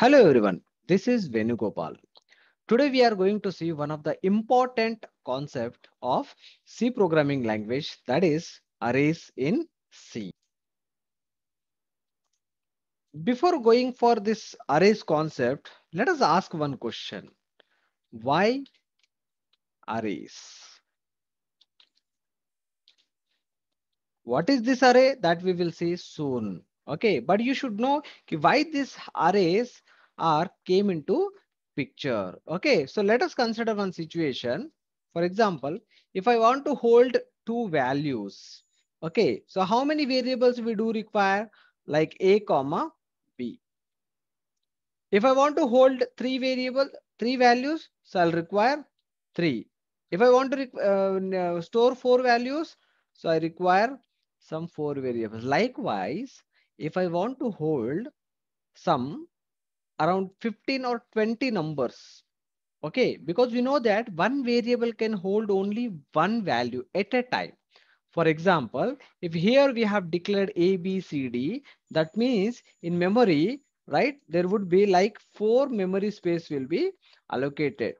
Hello everyone, this is Venugopal. Today we are going to see one of the important concept of C programming language, that is arrays in C. Before going for this arrays concept, let us ask one question. Why arrays? What is this array? That we will see soon. Okay, but you should know why these arrays are came into picture. Okay, so let us consider one situation. For example, if I want to hold two values, okay, so how many variables we do require? Like a comma b. If I want to hold three values, so I'll require three. If I want to store four values, so I require some four variables. Likewise, if I want to hold some around 15 or 20 numbers, okay, because we know that one variable can hold only one value at a time. For example, if here we have declared A, B, C, D, that means in memory, right, there would be like 4 memory space will be allocated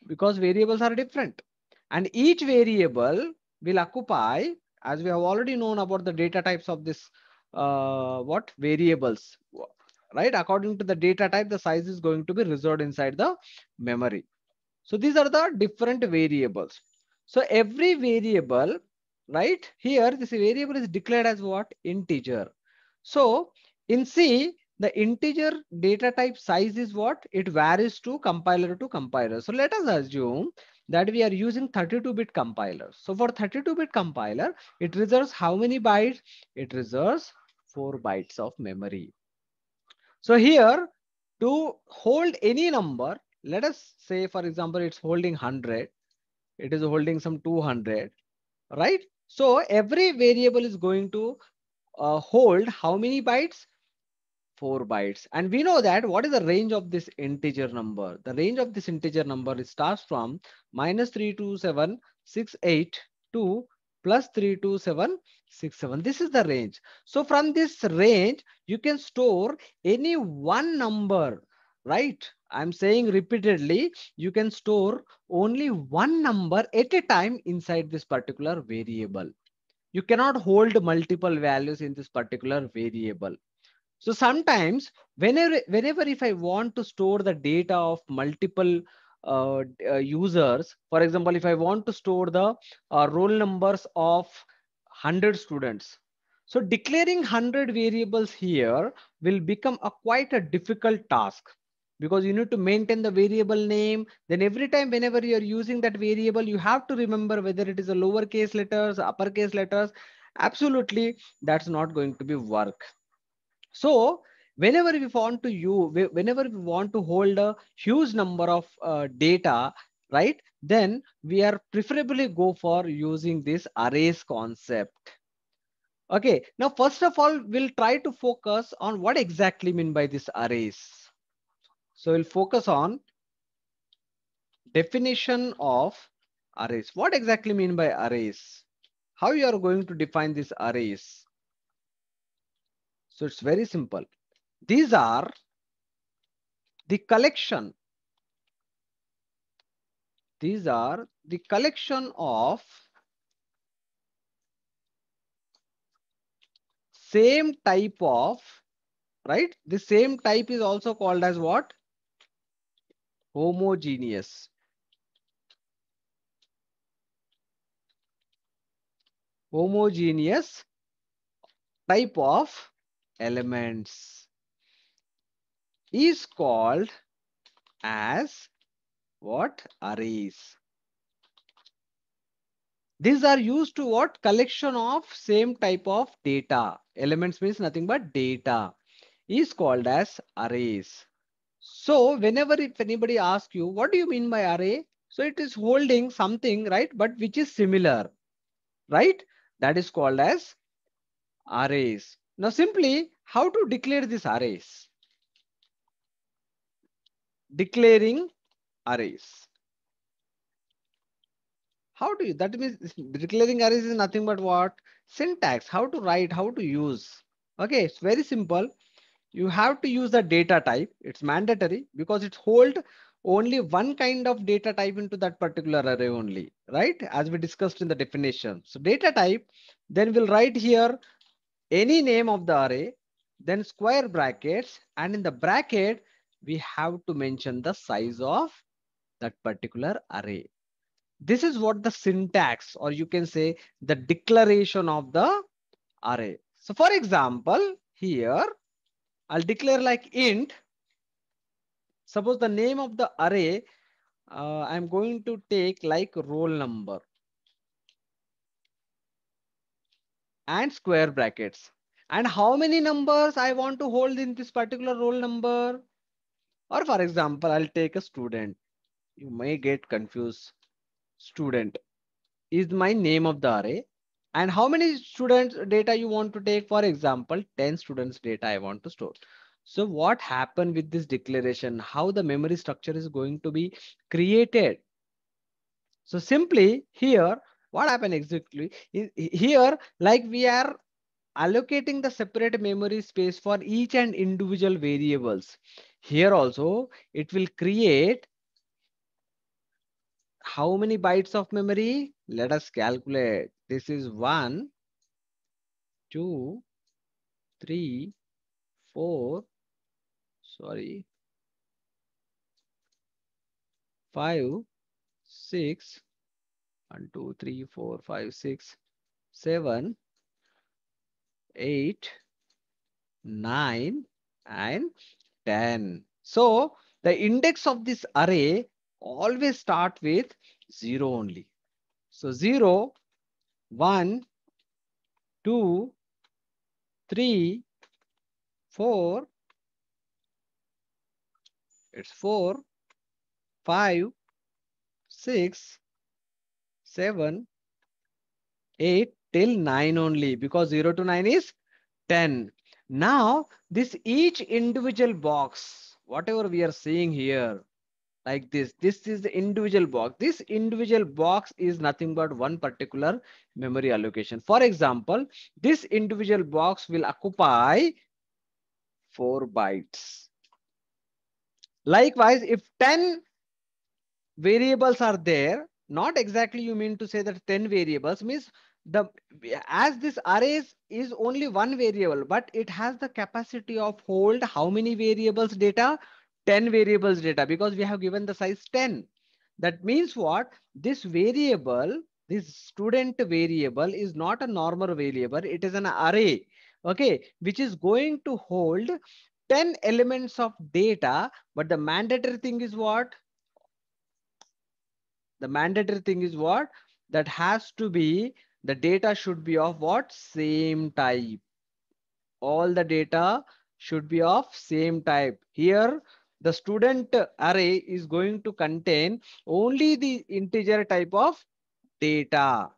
because variables are different. And each variable will occupy, as we have already known about the data types of this, what variables, right? According to the data type, the size is going to be reserved inside the memory. So these are the different variables. So every variable, right here, this variable is declared as what? Integer. So in C, the integer data type size is what? It varies to compiler to compiler. So let us assume that we are using 32-bit compiler. So for 32-bit compiler, it reserves how many bytes? It reserves 4 bytes of memory. So here, to hold any number, let us say, for example, it's holding 100, it is holding some 200, right? So every variable is going to hold how many bytes? 4 bytes. And we know that what is the range of this integer number? The range of this integer number starts from -32768 to +32767. This is the range. So from this range, you can store any one number, right? I'm saying repeatedly, you can store only one number at a time inside this particular variable. You cannot hold multiple values in this particular variable. So sometimes whenever if I want to store the data of multiple users, for example, if I want to store the roll numbers of 100 students, so declaring 100 variables here will become a quite a difficult task because you need to maintain the variable name. Then every time whenever you are using that variable, you have to remember whether it is a lowercase letters, uppercase letters. Absolutely, that's not going to be work. So whenever we want to hold a huge number of data, right? Then we are preferably go for using this arrays concept. Okay, now first of all, we'll try to focus on what exactly mean by this arrays. So we'll focus on definition of arrays. What exactly mean by arrays? How you are going to define these arrays? So it's very simple. These are the collection. These are the collection of same type of, right? The same type is also called as what? Homogeneous. Homogeneous type of elements is called as what? Arrays. These are used to what? Collection of same type of data. Elements means nothing but data is called as arrays. So whenever if anybody asks you, what do you mean by array? So it is holding something, right? But which is similar, right? That is called as arrays. Now simply how to declare these arrays? Declaring arrays. How do you, that means declaring arrays is nothing but what? Syntax, how to write, how to use. Okay, it's very simple. you have to use the data type. It's mandatory because it's hold only one kind of data type into that particular array only, right? As we discussed in the definition. So data type, then we'll write here any name of the array, then square brackets, and in the bracket, we have to mention the size of that particular array. This is what the syntax, or you can say the declaration of the array. So for example, here I'll declare like int. Suppose the name of the array, I'm going to take like roll number and square brackets. And how many numbers I want to hold in this particular roll number? Or for example, I'll take a student. You may get confused. Student is my name of the array. And how many students data you want to take? For example, 10 students data I want to store. So what happened with this declaration? How the memory structure is going to be created? So simply here, what happened exactly is here, like we are allocating the separate memory space for each and individual variables. Here also, it will create how many bytes of memory? Let us calculate. This is 1, 2, 3, 4, sorry, 5, 6, 1, 2, 3, 4, 5, 6, 7, 8, 9, and 10. So the index of this array always start with 0 only. So 0, 1, 2, 3, 4, it's 4, 5, 6, 7, 8 till 9 only, because 0 to 9 is 10. Now this each individual box, whatever we are seeing here, like this is the individual box. This individual box is nothing but one particular memory allocation. For example, this individual box will occupy 4 bytes. Likewise, if 10 variables are there, not exactly you mean to say that 10 variables means the, as this arrays is only one variable, but it has the capacity of hold how many variables data? 10 variables data, because we have given the size 10. That means what? This variable, this student variable is not a normal variable. It is an array, okay, which is going to hold 10 elements of data. But the mandatory thing is what? The mandatory thing is what? That has to be, the data should be of what? Same type. All the data should be of same type. Here, the student array is going to contain only the integer type of data.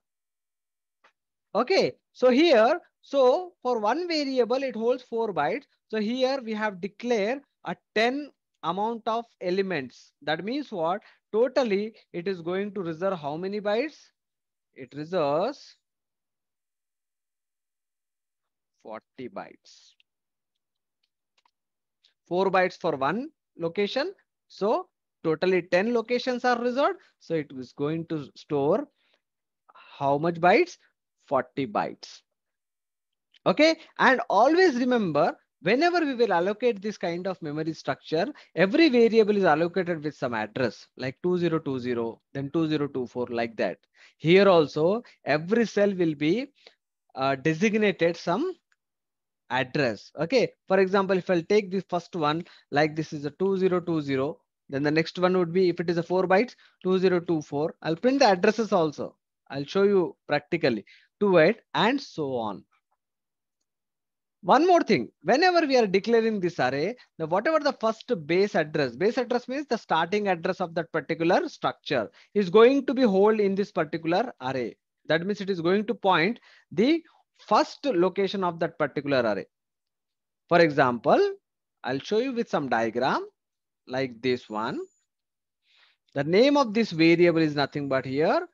Okay, so here, so for one variable, it holds 4 bytes. So here we have declared a 10 amount of elements. That means what? Totally, it is going to reserve how many bytes? It reserves 40 bytes. 4 bytes for one location. So totally 10 locations are reserved. So it is going to store how much bytes? 40 bytes. Okay, and always remember, whenever we will allocate this kind of memory structure, every variable is allocated with some address like 2020, then 2024, like that. Here also, every cell will be designated some address. Okay, for example, if I'll take the first one, like this is a 2020, then the next one would be, if it is a 4 bytes, 2024. I'll print the addresses also. I'll show you practically, 28, and so on. One more thing, whenever we are declaring this array, the whatever the first base address means the starting address of that particular structure is going to be held in this particular array. That means it is going to point the first location of that particular array. For example, I'll show you with some diagram like this one. The name of this variable is nothing but here.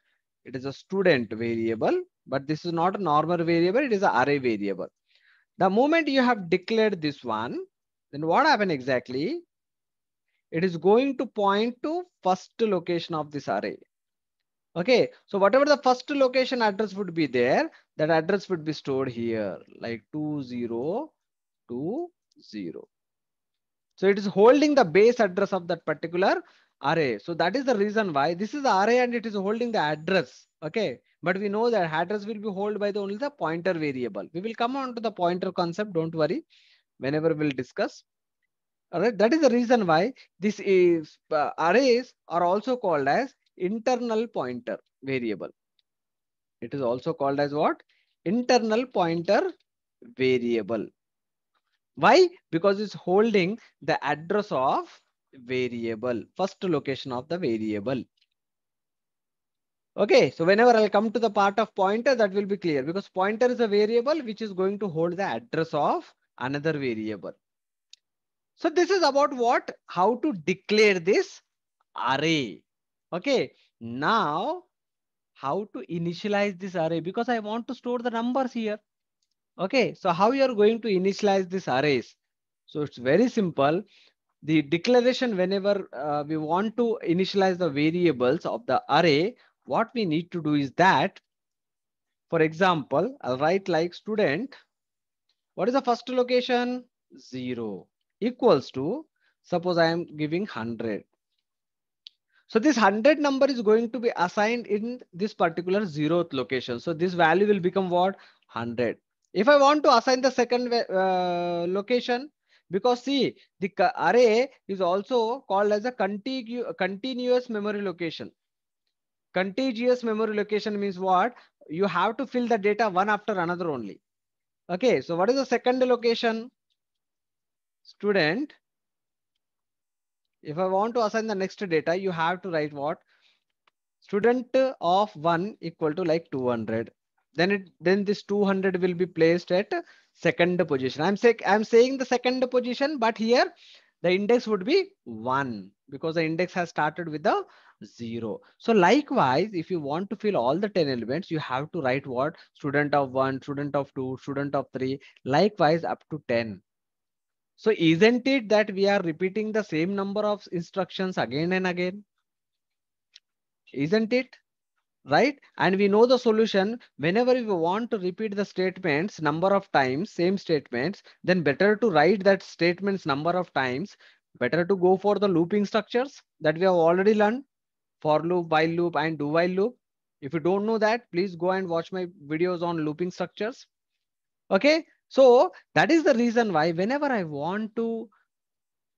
It is a student variable, but this is not a normal variable. It is an array variable. The moment you have declared this one, then what happened exactly? It is going to point to first location of this array. Okay, so whatever the first location address would be there, that address would be stored here, like 2020. So it is holding the base address of that particular array. So that is the reason why this is the array and it is holding the address. Okay, but we know that address will be held by the only the pointer variable. We will come on to the pointer concept. Don't worry, whenever we'll discuss. All right, that is the reason why this is arrays are also called as internal pointer variable. It is also called as what? Internal pointer variable. Why? Because it's holding the address of variable, first location of the variable. Okay, so whenever I'll come to the part of pointer, that will be clear because pointer is a variable which is going to hold the address of another variable. So this is about what? How to declare this array. Okay, now how to initialize this array because I want to store the numbers here. Okay, so how you are going to initialize this arrays? So it's very simple. The declaration, whenever we want to initialize the variables of the array, what we need to do is that, for example, I'll write like student. What is the first location? 0 equals to, suppose I am giving 100. So this 100 number is going to be assigned in this particular 0th location. So this value will become what? 100. If I want to assign the second location, because see, the array is also called as a continuous memory location. Contiguous memory location means what? You have to fill the data one after another only. Okay, so what is the second location? Student. If I want to assign the next data, you have to write what? Student of 1 equal to like 200. Then this 200 will be placed at second position. I'm saying the second position, but here the index would be 1 because the index has started with the 0. So likewise, if you want to fill all the 10 elements, you have to write what? Student of 1, student of 2, student of 3, likewise up to 10. So isn't it that we are repeating the same number of instructions again and again? Isn't it? Right? And we know the solution. Whenever we want to repeat the statements number of times, same statements, then better to write that statements number of times. Better to go for the looping structures that we have already learned. For loop, while loop, and do while loop. If you don't know that, please go and watch my videos on looping structures. Okay. So that is the reason why whenever I want to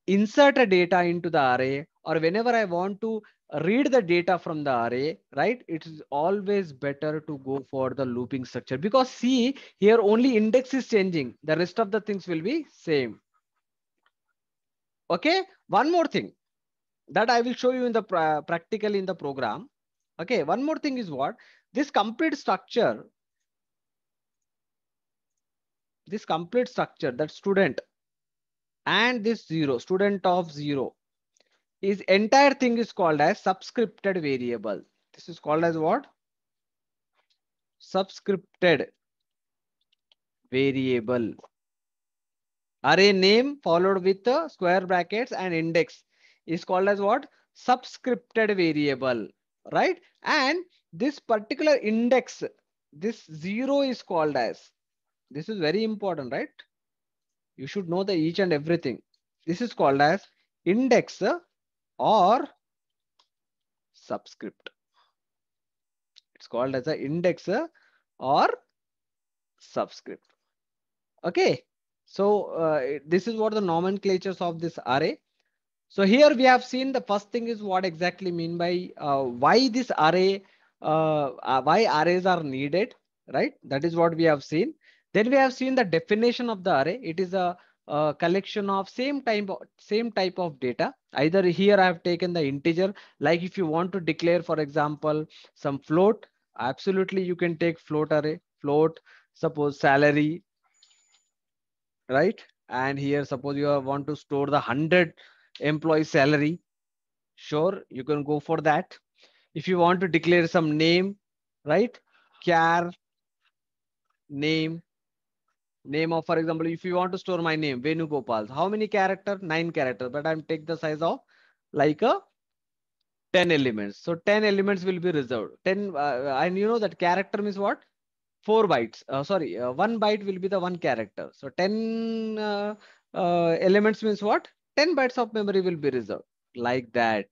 insert a data into the array, or whenever I want to read the data from the array, right? It is always better to go for the looping structure because see here only index is changing. The rest of the things will be same. Okay. One more thing that I will show you in the practically in the program. Okay. One more thing is what? This complete structure, that student and this 0, student of 0, is entire thing is called as subscripted variable. This is called as what? Subscripted variable. Array name followed with the square brackets and index is called as what? Subscripted variable, right? And this particular index, this 0 is called as, this is very important, right? You should know the each and everything. This is called as index or subscript. It's called as an index or subscript. Okay. So this is what the nomenclatures of this array. So here we have seen the first thing is what exactly mean by why this array, why arrays are needed, right? That is what we have seen. Then we have seen the definition of the array. It is a collection of same type of data. Either here I have taken the integer, like if you want to declare, for example, some float, absolutely you can take float array, float, suppose salary, right? And here suppose you want to store the 100 employee salary. Sure, you can go for that. If you want to declare some name, right? Char name, Name of, for example, if you want to store my name, Venugopal, how many character? 9 characters, but I'm take the size of like a 10 elements. So 10 elements will be reserved. 10, and you know that character means what? 4 bytes. Sorry, 1 byte will be the one character. So 10 elements means what? 10 bytes of memory will be reserved like that.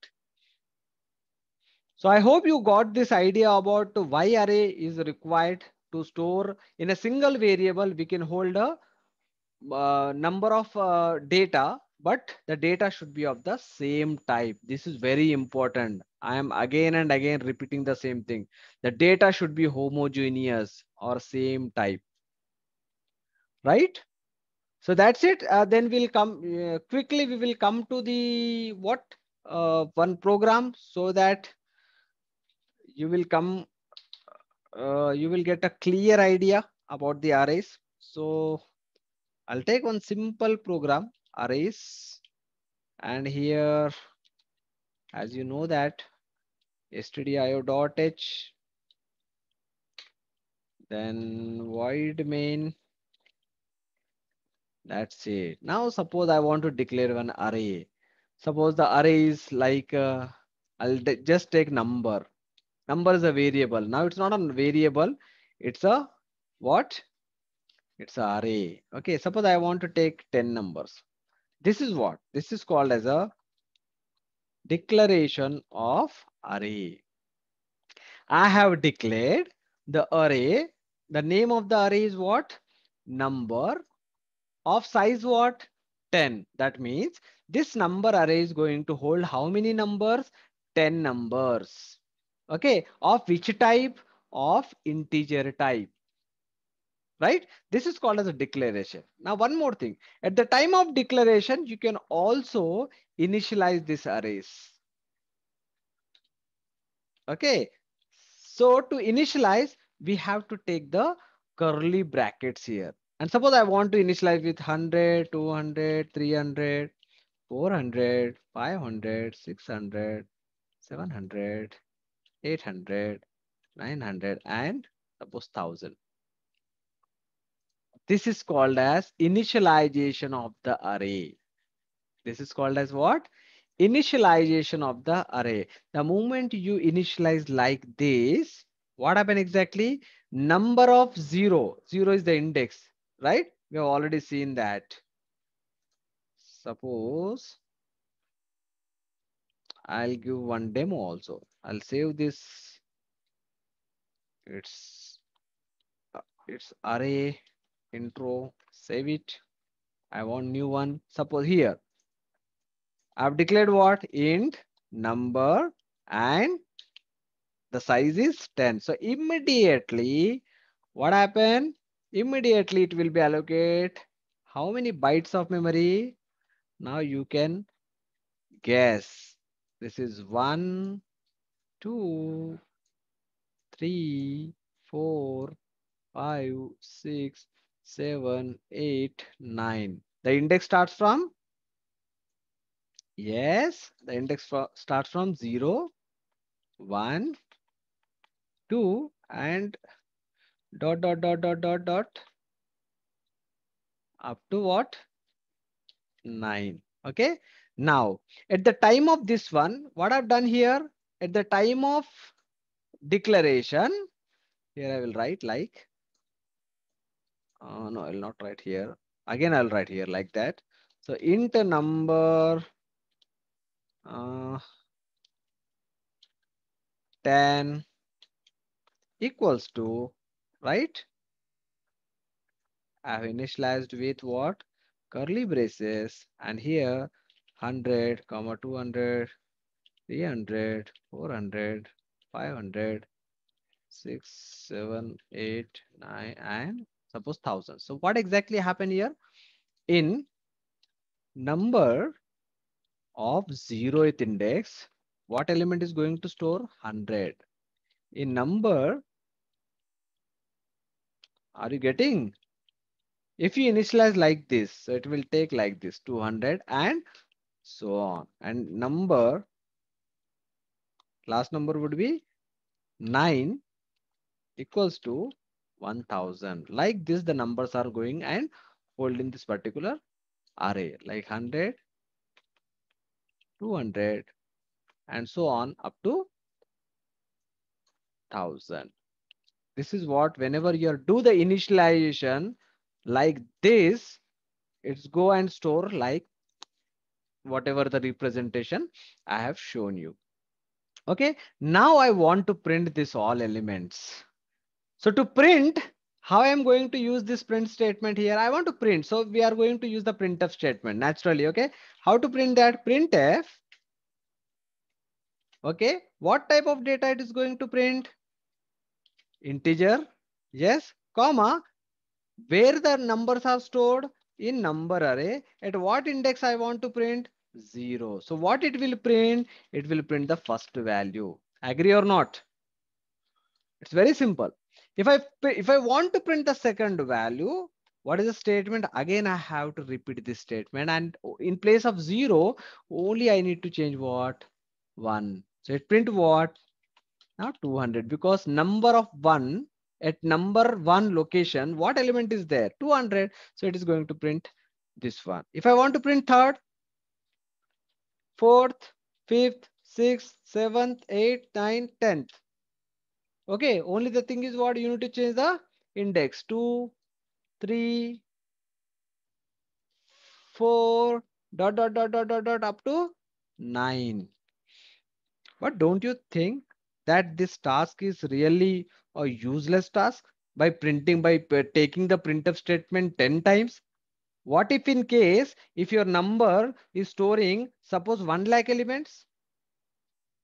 So I hope you got this idea about why array is required to store in a single variable. We can hold a number of data, but the data should be of the same type. This is very important. I am again and again repeating the same thing. The data should be homogeneous or same type, right? So that's it. Then we'll come quickly. We will come to the what one program so that you will come. You will get a clear idea about the arrays. So I'll take one simple program arrays, and here, as you know that stdio.h, then void main. That's it. Now suppose I want to declare one array. Suppose the array is like just take number. Number is a variable. Now it's not a variable. It's a what? It's a array. Okay. Suppose I want to take 10 numbers. This is what? This is called as a declaration of array. I have declared the array. The name of the array is what? Number of size what? 10. That means this number array is going to hold how many numbers? 10 numbers. Okay. Of which type? Of integer type. Right? This is called as a declaration. Now, one more thing. At the time of declaration, you can also initialize this arrays. Okay. So to initialize, we have to take the curly brackets here. And suppose I want to initialize with 100, 200, 300, 400, 500, 600, 700, 800, 900, and suppose 1000. This is called as initialization of the array. This is called as what? Initialization of the array. The moment you initialize like this, what happened exactly? Number of zero. Zero is the index, right? We have already seen that. Suppose I'll give one demo also. I'll save this. It's it's array intro. Save it. I want new one. Suppose here I've declared what? Int number and the size is 10. So immediately what happened? Immediately it will be allocate how many bytes of memory? Now you can guess. This is 1, 2, 3, 4, 5, 6, 7, 8, 9. The index starts from? Yes, the index starts from 0, 1, 2, and dot up to what? 9. Okay. Now, at the time of this one, what I've done here, at the time of declaration, here I will write like, no, I'll not write here. Again, I'll write here like that. So int number 10 equals to, right? I have initialized with what? Curly braces, and here 100, comma 200, 300, 400, 500, 6, 7, 8, 9, and suppose 1000. So what exactly happened here? In number of 0th index, what element is going to store? 100. In number, are you getting? If you initialize like this, so it will take like this 200 and so on. And number, last number would be 9 equals to 1000. Like this, the numbers are going and holding this particular array, like 100, 200, and so on up to 1000. This is what, whenever you do the initialization like this, it's go and store like whatever the representation I have shown you. Okay, now I want to print this all elements. So to print, how I am going to use this print statement here? I want to print. So we are going to use the printf statement naturally. Okay, how to print that? Printf. Okay, what type of data it is going to print? Integer. Yes, comma, where the numbers are stored in number array. At what index I want to print? 0. So what it will print? It will print the first value. Agree or not? It's very simple. If I want to print the second value, what is the statement? Again, I have to repeat this statement, and in place of 0, only I need to change what? 1. So it print what? Now 200, because number of 1 at number 1 location, what element is there? 200. So it is going to print this one. If I want to print third, fourth, fifth, sixth, seventh, eighth, ninth, 10th. Okay, only the thing is what you need to change the index. 2, 3, 4, dot up to 9. But don't you think that this task is really a useless task? By printing, by taking the printf statement 10 times? What if in case, if your number is storing, suppose 1 lakh elements?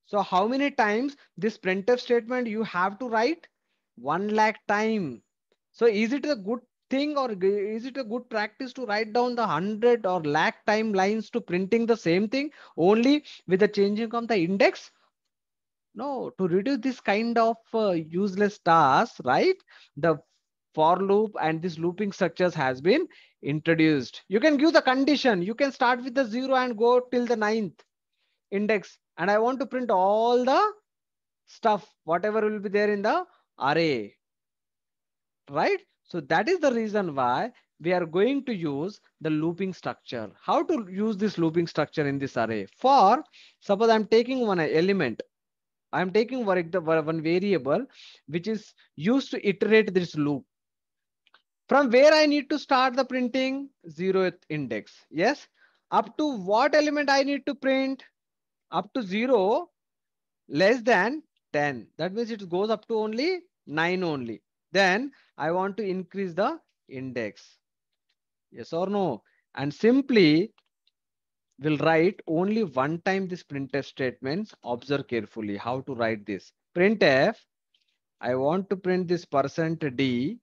So how many times this printf statement you have to write? 1 lakh time. So is it a good thing, or is it a good practice to write down the 100 or lakh time lines to printing the same thing only with the changing of the index? No, to reduce this kind of useless tasks, right? The for loop and this looping structures has been introduced. You can give the condition. You can start with the 0 and go till the ninth index. And I want to print all the stuff, whatever will be there in the array, right? So that is the reason why we are going to use the looping structure. How to use this looping structure in this array? For suppose I'm taking one element, I'm taking one variable which is used to iterate this loop. From where I need to start the printing? 0th index. Yes. Up to what element I need to print? Up to 0 less than 10. That means it goes up to only 9 only. Then I want to increase the index. Yes or no? And simply will write only one time this printf statements. Observe carefully how to write this. Printf, I want to print this %d,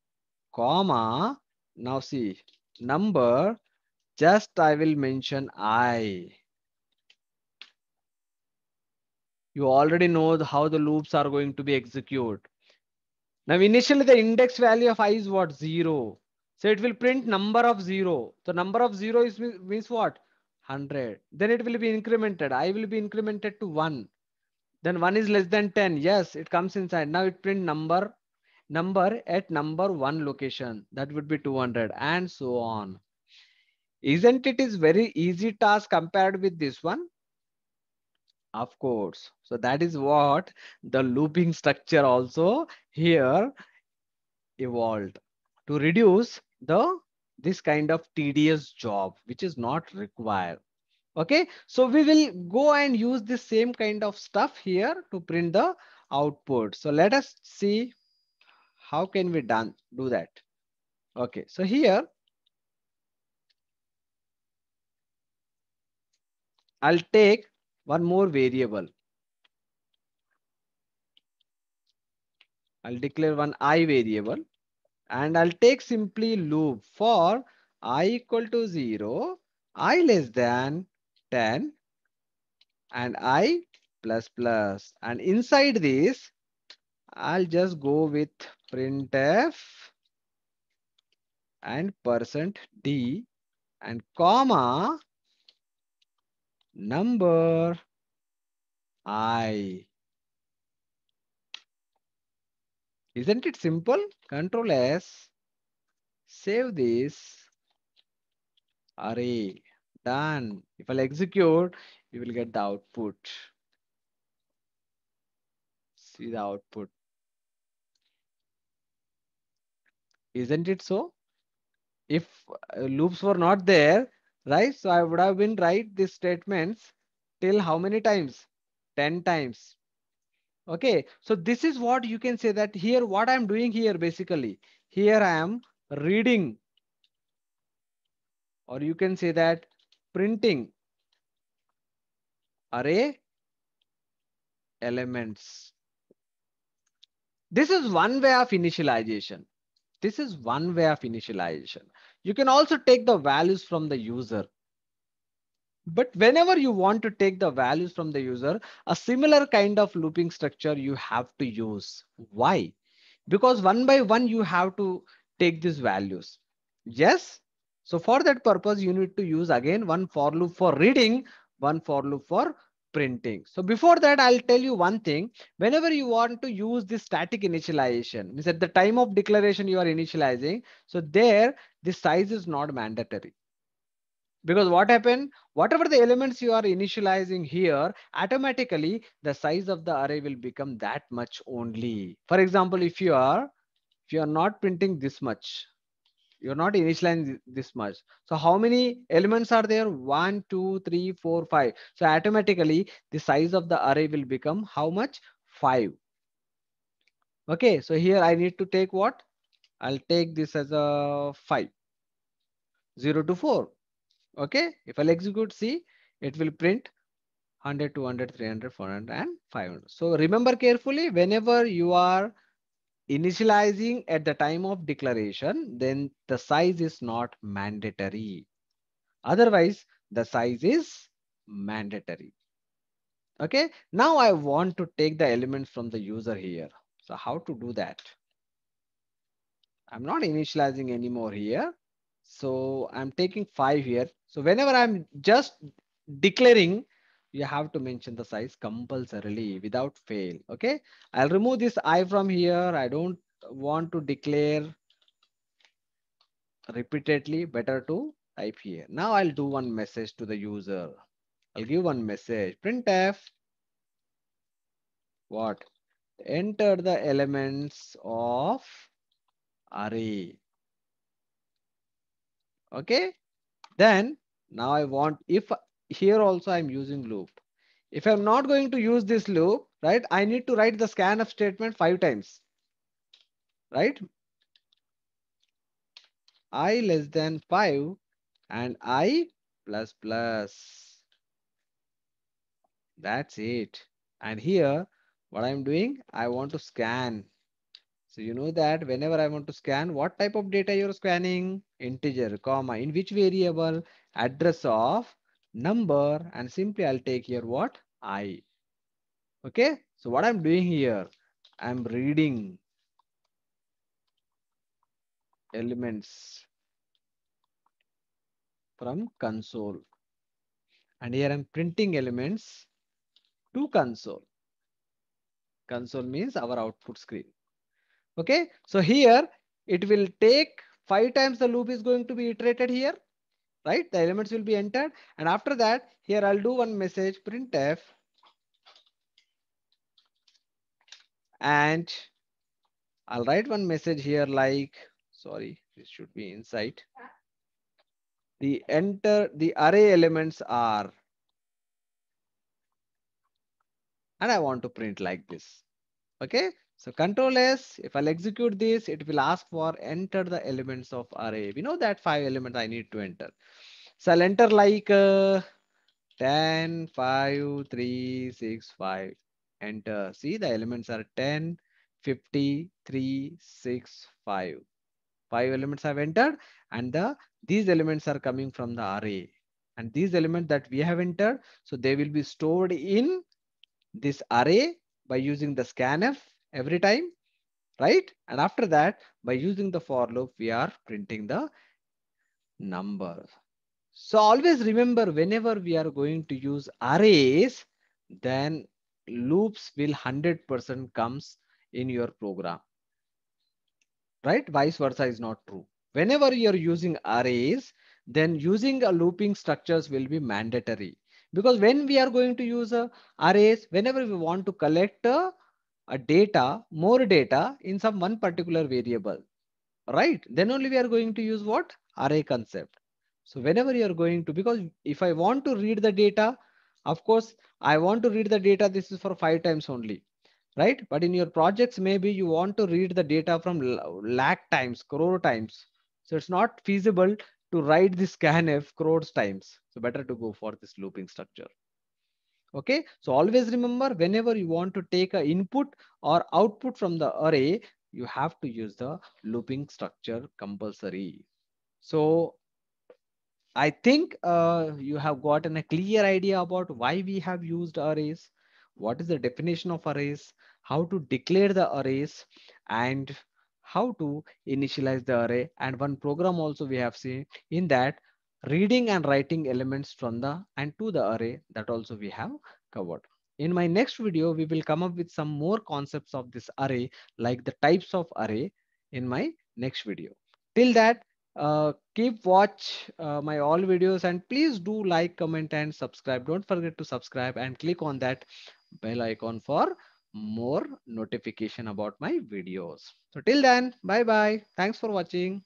comma. Now see, number, just I will mention I. You already know how the loops are going to be executed. Now initially the index value of I is what? 0. So it will print number of 0. So number of 0 is means what? 100. Then it will be incremented. I will be incremented to 1. Then 1 is less than 10. Yes, it comes inside. Now it print number at number 1 location. That would be 200 and so on. Isn't it is very easy task compared with this one? Of course. So that is what the looping structure also here evolved to reduce this kind of tedious job which is not required. Okay, so we will go and use the same kind of stuff here to print the output. So let us see how can we do that. Okay, so here I'll take one more variable. I'll declare one I variable, and I'll take simply loop for I equal to 0, I less than 10, and I plus plus. And inside this, I'll just go with printf and %d and comma number I. Isn't it simple? Control S, save this array. Done. If I'll execute, you will get the output. See the output. Isn't it so? If loops were not there, right? So I would have been write these statements till how many times? 10 times. Okay. So this is what you can say that here, what I'm doing here basically. Here I am reading, or you can say that printing array elements. This is one way of initialization. This is one way of initialization. You can also take the values from the user. But whenever you want to take the values from the user, a similar kind of looping structure you have to use. Why? Because one by one you have to take these values. Yes. So for that purpose, you need to use again one for loop for reading, one for loop for printing. So before that, I'll tell you one thing. Whenever you want to use this static initialization, means at the time of declaration you are initializing. So there, the size is not mandatory. Because what happened, whatever the elements you are initializing here, automatically the size of the array will become that much only. For example, if you are not printing this much, you're not initializing this much. So how many elements are there? 1, 2, 3, 4, 5. So automatically the size of the array will become how much? 5. Okay, so here I need to take what? I'll take this as a 5, 0 to 4. Okay, if I'll execute C, it will print 100, 200, 300, 400, and 500. So remember carefully, whenever you are initializing at the time of declaration, then the size is not mandatory. Otherwise, the size is mandatory. Okay, now I want to take the elements from the user here. So how to do that? I'm not initializing anymore here. So I'm taking 5 here. So whenever I'm just declaring, you have to mention the size compulsorily without fail. Okay. I'll remove this I from here. I don't want to declare repeatedly. Better to type here. Now I'll do one message to the user. I'll give one message. Printf what? Enter the elements of array. Okay. Then now I want, if here also I'm using loop. If I'm not going to use this loop, right, I need to write the scanf statement 5 times, right? I less than 5 and I plus plus. That's it. And here, what I'm doing, I want to scan. So you know that whenever I want to scan, what type of data you're scanning? Integer, comma, in which variable? Address of number, and simply I'll take here what? I. Okay. So what I'm doing here, I'm reading elements from console. And here I'm printing elements to console. Console means our output screen. Okay. So here it will take 5 times the loop is going to be iterated here. Right? The elements will be entered. And after that, here I'll do one message printf and I'll write one message here like, sorry, this should be inside. The array elements are, and I want to print like this. Okay. So control S, if I'll execute this, it will ask for enter the elements of array. We know that 5 elements I need to enter. So I'll enter like 10, 5, 3, 6, 5. Enter. See the elements are 10, 50, 3, 6, 5. 5 elements I've entered and these elements are coming from the array. And these elements that we have entered, so they will be stored in this array by using the scanf every time, right? And after that, by using the for loop, we are printing the number. So always remember, whenever we are going to use arrays, then loops will 100% comes in your program. right? Vice versa is not true. Whenever you're using arrays, then using a looping structures will be mandatory, because when we are going to use arrays, whenever we want to collect a data, more data in some one particular variable, right? Then only we are going to use what? Array concept. So whenever you are going to, because if I want to read the data, of course, I want to read the data, this is for 5 times only, right? But in your projects, maybe you want to read the data from lakh times, crore times. So it's not feasible to write this scanf crores times. So better to go for this looping structure. Okay, so always remember, whenever you want to take a input or output from the array, you have to use the looping structure compulsory. So I think you have gotten a clear idea about why we have used arrays, what is the definition of arrays, how to declare the arrays, and how to initialize the array. And one program also we have seen in that, reading and writing elements from the and to the array, that also we have covered. In my next video, we will come up with some more concepts of this array, like the types of array, in my next video. Till that, keep watch my all videos, and please do like, comment, and subscribe. Don't forget to subscribe and click on that bell icon for more notification about my videos. So till then, bye bye. Thanks for watching.